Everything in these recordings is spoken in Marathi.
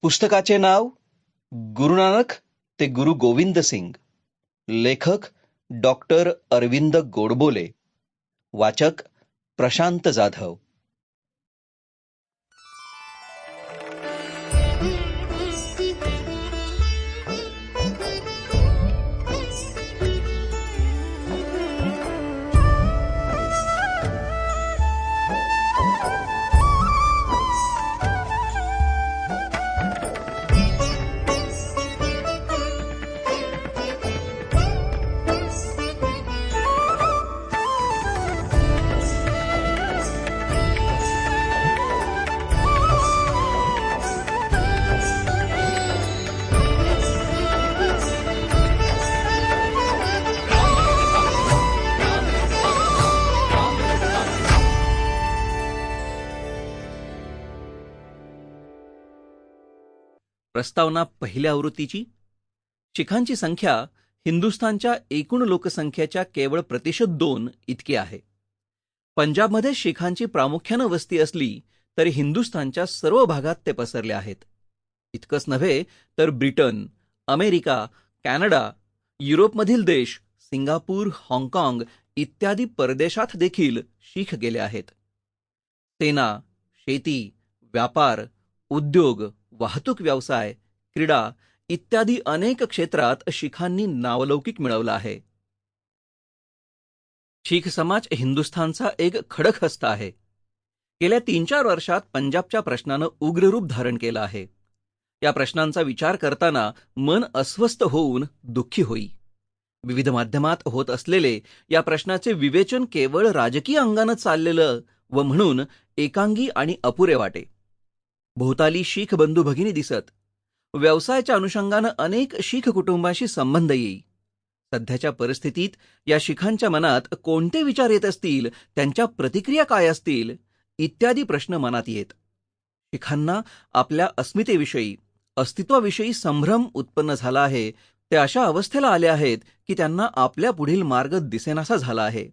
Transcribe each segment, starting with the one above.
पुस्तकाचे नाव गुरुनानक ते गुरु गोविंद सिंग. लेखक डॉक्टर अरविंद गोडबोले. वाचक प्रशांत जाधव. प्रस्तावना पहिल्या आवृत्तीची. शिखांची संख्या हिंदुस्थानच्या एकूण लोकसंख्येच्या केवळ 2% इतकी आहे. पंजाबमध्ये शिखांची प्रामुख्यानं वस्ती असली तरी हिंदुस्थानच्या सर्व भागात ते पसरले आहेत. इतकंच नव्हे तर ब्रिटन, अमेरिका, कॅनडा, युरोपमधील देश, सिंगापूर, हाँगकाँग इत्यादी परदेशात देखील शीख गेले आहेत. सेना, शेती, व्यापार, उद्योग, वाहतूक व्यवसाय, क्रीडा इत्यादी अनेक क्षेत्रात शिखांनी नावलौकिक मिळवला आहे. शीख समाज हिंदुस्थानचा एक खडक हस्त आहे. गेल्या 3-4 वर्षात पंजाबच्या प्रश्नानं उग्र रूप धारण केलं आहे. या प्रश्नांचा विचार करताना मन अस्वस्थ होऊन दुःखी होई. विविध माध्यमात होत असलेले या प्रश्नाचे विवेचन केवळ राजकीय अंगानं चाललेलं व म्हणून एकांगी आणि अपुरे वाटे. भोवताली शीख बंधू भगिनी दिसत. व्यवसायाच्या अनुषंगानं अनेक शीख कुटुंबाशी संबंध येई. सध्याच्या परिस्थितीत या शिखांच्या मनात कोणते विचार येत असतील, त्यांच्या प्रतिक्रिया काय असतील इत्यादी प्रश्न मनात येत. शिखांना आपल्या अस्मितेविषयी, अस्तित्वाविषयी संभ्रम उत्पन्न झाला आहे. ते अशा अवस्थेला आले आहेत की त्यांना आपल्या पुढील मार्ग दिसेनासा झाला आहे,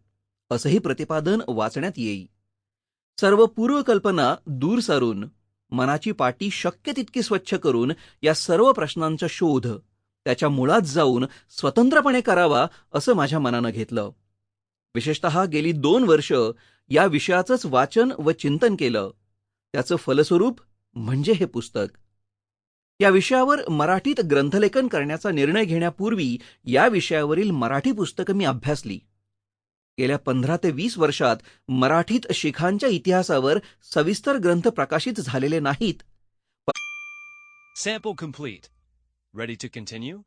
असंही प्रतिपादन वाचण्यात येई. सर्व पूर्वकल्पना दूर सारून मनाची पाटी शक्य तितकी स्वच्छ करून या सर्व प्रश्नांचा शोध त्याच्या मुळात जाऊन स्वतंत्रपणे करावा असं माझ्या मनानं घेतलं. विशेषतः गेली 2 वर्ष या विषयाचंच वाचन व चिंतन केलं. त्याचं फलस्वरूप म्हणजे हे पुस्तक. या विषयावर मराठीत ग्रंथलेखन करण्याचा निर्णय घेण्यापूर्वी या विषयावरील मराठी पुस्तकं मी अभ्यासली. गेल्या 15 ते 20 वर्षात मराठीत शिखांच्या इतिहासावर सविस्तर ग्रंथ प्रकाशित झालेले नाहीत. Sample complete. Ready to continue?